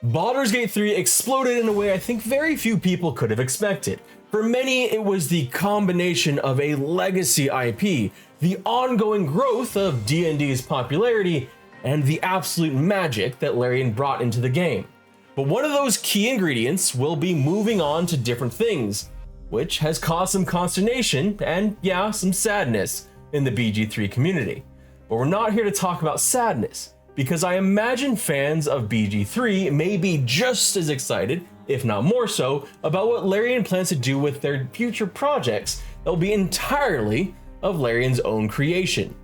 Baldur's Gate 3 exploded in a way I think very few people could have expected. For many, it was the combination of a legacy IP, the ongoing growth of D&D's popularity, and the absolute magic that Larian brought into the game. But one of those key ingredients will be moving on to different things, which has caused some consternation and, yeah, some sadness in the BG3 community. But we're not here to talk about sadness, because I imagine fans of BG3 may be just as excited, if not more so, about what Larian plans to do with their future projects that will be entirely of Larian's own creation.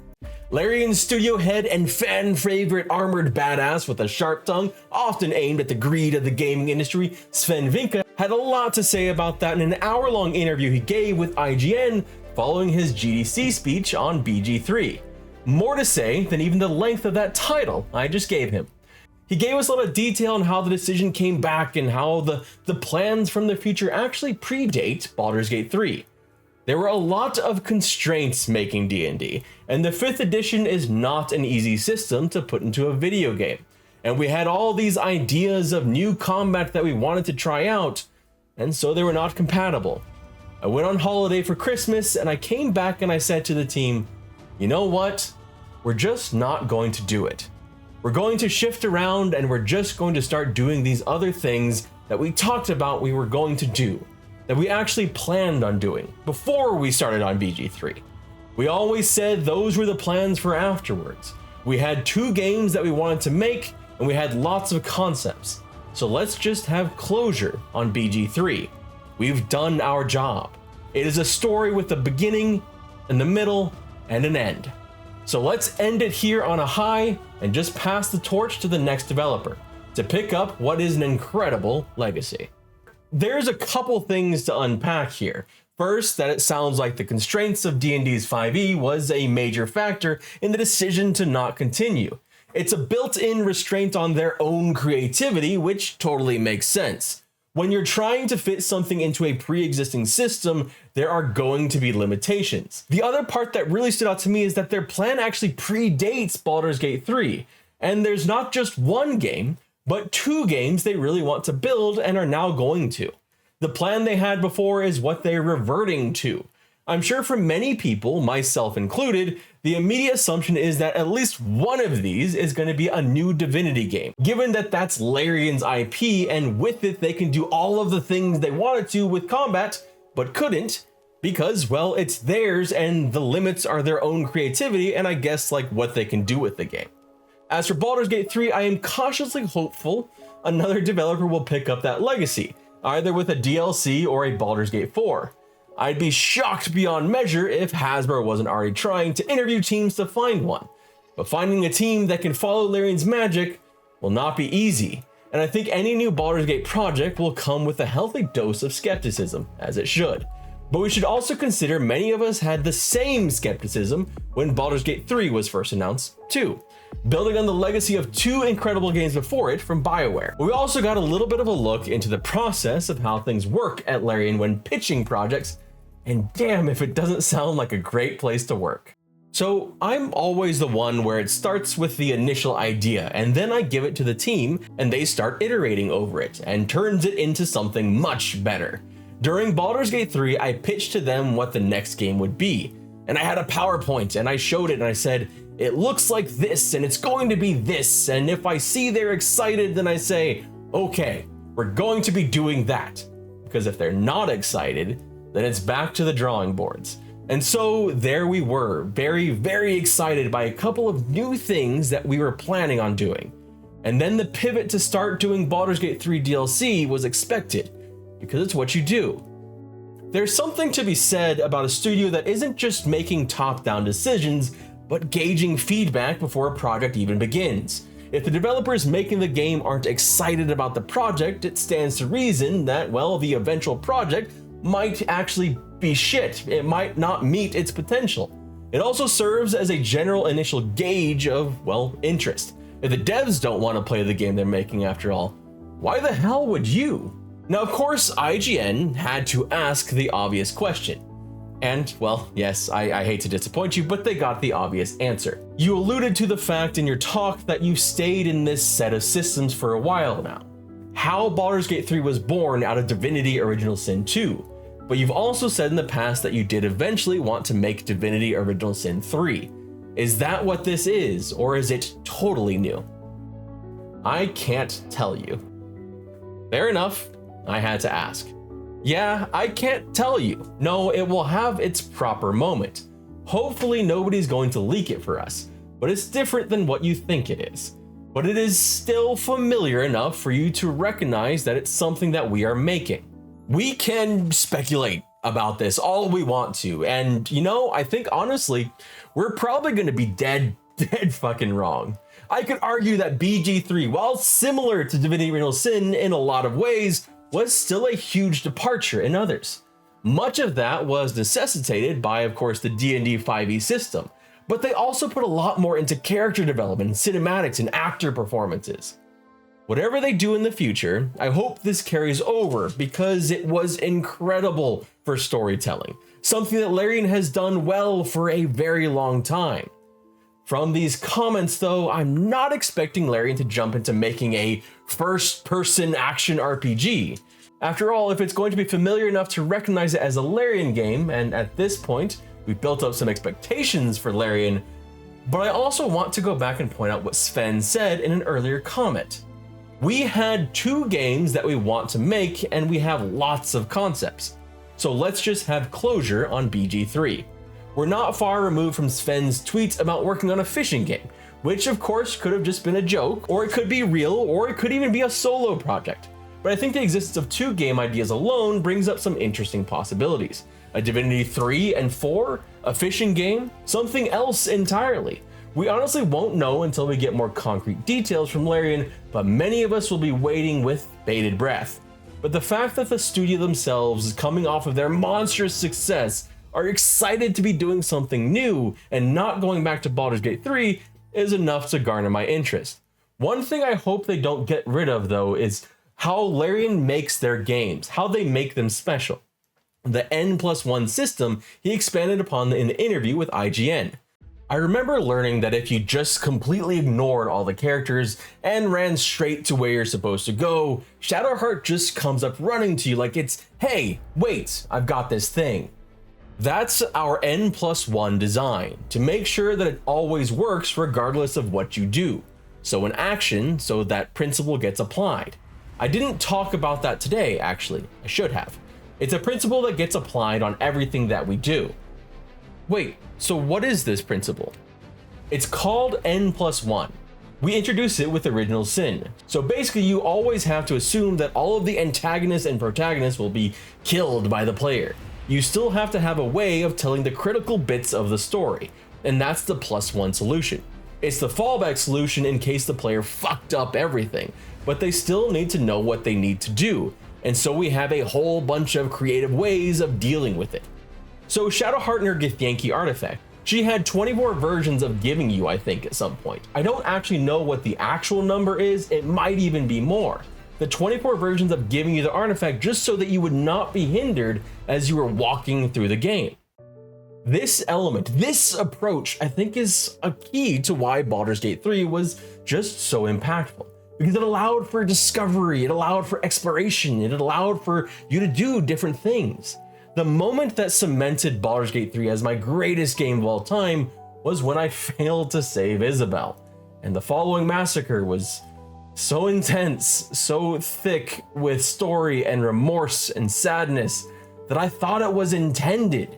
Larian's studio head and fan favorite armored badass with a sharp tongue, often aimed at the greed of the gaming industry, Swen Vincke, had a lot to say about that in an hour-long interview he gave with IGN following his GDC speech on BG3. More to say than even the length of that title I just gave him. He gave us a lot of detail on how the decision came back and how the plans from the future actually predate Baldur's Gate 3. There were a lot of constraints making D&D, and the 5th edition is not an easy system to put into a video game. And we had all these ideas of new combat that we wanted to try out, and so they were not compatible. I went on holiday for Christmas, and I came back and I said to the team, you know what? We're just not going to do it. We're going to shift around and we're just going to start doing these other things that we talked about we were going to do, that we actually planned on doing before we started on BG3. We always said those were the plans for afterwards. We had 2 games that we wanted to make and we had lots of concepts. So let's just have closure on BG3. We've done our job. It is a story with a beginning and the middle and an end. So let's end it here on a high and just pass the torch to the next developer to pick up what is an incredible legacy. There's a couple things to unpack here. First, that it sounds like the constraints of D&D's 5e was a major factor in the decision to not continue. It's a built-in restraint on their own creativity, which totally makes sense. When you're trying to fit something into a pre-existing system, there are going to be limitations. The other part that really stood out to me is that their plan actually predates Baldur's Gate 3, and there's not just one game, but 2 games they really want to build and are now going to. The plan they had before is what they're reverting to. I'm sure for many people, myself included, the immediate assumption is that at least one of these is going to be a new Divinity game, given that that's Larian's IP, and with it they can do all of the things they wanted to with combat, but couldn't, because, well, it's theirs and the limits are their own creativity and I guess like what they can do with the game. As for Baldur's Gate 3, I am cautiously hopeful another developer will pick up that legacy, either with a DLC or a Baldur's Gate 4. I'd be shocked beyond measure if Hasbro wasn't already trying to interview teams to find one. But finding a team that can follow Larian's magic will not be easy, and I think any new Baldur's Gate project will come with a healthy dose of skepticism, as it should. But we should also consider many of us had the same skepticism when Baldur's Gate 3 was first announced, too, building on the legacy of 2 incredible games before it from BioWare. We also got a little bit of a look into the process of how things work at Larian when pitching projects, and damn if it doesn't sound like a great place to work. So I'm always the one where it starts with the initial idea, and then I give it to the team and they start iterating over it and turns it into something much better. During Baldur's Gate 3, I pitched to them what the next game would be, and I had a PowerPoint and I showed it and I said, it looks like this and it's going to be this, and if I see they're excited, then I say, okay, we're going to be doing that. Because if they're not excited, then it's back to the drawing boards. And so there we were, very, very excited by a couple of new things that we were planning on doing. And then the pivot to start doing Baldur's Gate 3 DLC was expected, because it's what you do. There's something to be said about a studio that isn't just making top-down decisions, but gauging feedback before a project even begins. If the developers making the game aren't excited about the project, it stands to reason that, well, the eventual project might actually be shit. It might not meet its potential. It also serves as a general initial gauge of, well, interest. If the devs don't want to play the game they're making after all, why the hell would you? Now, of course, IGN had to ask the obvious question. And, well, yes, I hate to disappoint you, but they got the obvious answer. You alluded to the fact in your talk that you stayed in this set of systems for a while now. how Baldur's Gate 3 was born out of Divinity Original Sin 2, but you've also said in the past that you did eventually want to make Divinity Original Sin 3. Is that what this is, or is it totally new? I can't tell you. Fair enough, I had to ask. Yeah, I can't tell you. No, it will have its proper moment. Hopefully nobody's going to leak it for us, but it's different than what you think it is. But it is still familiar enough for you to recognize that it's something that we are making. We can speculate about this all we want to, and you know, I think honestly, we're probably going to be dead fucking wrong. I could argue that BG3, while similar to Divinity Original Sin in a lot of ways, was still a huge departure in others. Much of that was necessitated by, of course, the D&D 5e system, but they also put a lot more into character development, cinematics, and actor performances. Whatever they do in the future, I hope this carries over because it was incredible for storytelling, something that Larian has done well for a very long time. From these comments though, I'm not expecting Larian to jump into making a first-person action RPG. After all, if it's going to be familiar enough to recognize it as a Larian game, and at this point, we've built up some expectations for Larian, but I also want to go back and point out what Swen said in an earlier comment. We had 2 games that we want to make, and we have lots of concepts. So let's just have closure on BG3. We're not far removed from Sven's tweets about working on a fishing game, which of course could have just been a joke, or it could be real, or it could even be a solo project. But I think the existence of 2 game ideas alone brings up some interesting possibilities. A Divinity 3 and 4, a fishing game, something else entirely. We honestly won't know until we get more concrete details from Larian, but many of us will be waiting with bated breath. But the fact that the studio themselves, coming off of their monstrous success, are excited to be doing something new and not going back to Baldur's Gate 3 is enough to garner my interest. One thing I hope they don't get rid of though is how Larian makes their games, how they make them special. The N+1 system he expanded upon in the interview with IGN. I remember learning that if you just completely ignored all the characters and ran straight to where you're supposed to go, Shadowheart just comes up running to you like it's, hey, wait, I've got this thing. That's our N+1 design, to make sure that it always works regardless of what you do. So in action, so that principle gets applied. I didn't talk about that today, actually. I should have. It's a principle that gets applied on everything that we do. Wait, so what is this principle? It's called N+1. We introduce it with Original Sin. So basically you always have to assume that all of the antagonists and protagonists will be killed by the player. You still have to have a way of telling the critical bits of the story, and that's the +1 solution. It's the fallback solution in case the player fucked up everything, but they still need to know what they need to do, and so we have a whole bunch of creative ways of dealing with it. So Shadowheart and her Githyanki artifact, she had 24 versions of giving you, I think, at some point. I don't actually know what the actual number is, it might even be more. The 24 versions of giving you the artifact just so that you would not be hindered as you were walking through the game. This element, this approach, I think is a key to why Baldur's Gate 3 was just so impactful. Because it allowed for discovery, it allowed for exploration, it allowed for you to do different things. The moment that cemented Baldur's Gate 3 as my greatest game of all time was when I failed to save Isabel. And the following massacre was so intense, so thick with story and remorse and sadness that I thought it was intended.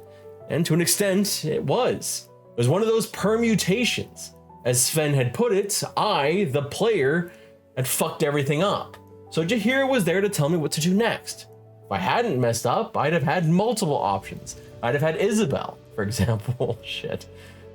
And to an extent, it was. It was one of those permutations. As Swen had put it, I, the player, had fucked everything up. So Jaheira was there to tell me what to do next. If I hadn't messed up, I'd have had multiple options. I'd have had Isabel, for example. Shit.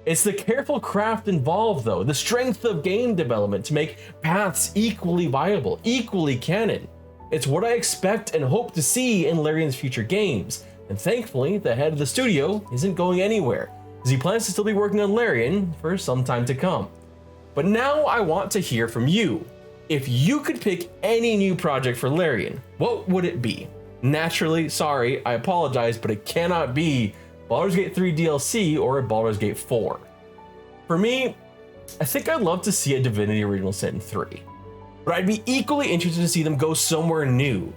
It's the careful craft involved though, the strength of game development to make paths equally viable, equally canon. It's what I expect and hope to see in Larian's future games. And thankfully, the head of the studio isn't going anywhere, as he plans to still be working on Larian for some time to come. But now I want to hear from you. If you could pick any new project for Larian, what would it be? Naturally, sorry, I apologize, but it cannot be Baldur's Gate 3 DLC or a Baldur's Gate 4. For me, I think I'd love to see a Divinity Original Sin 3. but I'd be equally interested to see them go somewhere new.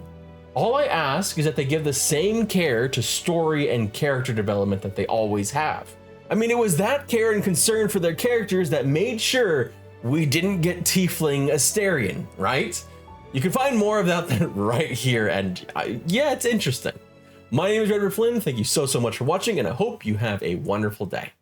All I ask is that they give the same care to story and character development that they always have. I mean, it was that care and concern for their characters that made sure we didn't get Tiefling Asterion, right? You can find more of that right here, and yeah, it's interesting. My name is Redford Flynn. Thank you so much for watching, and I hope you have a wonderful day.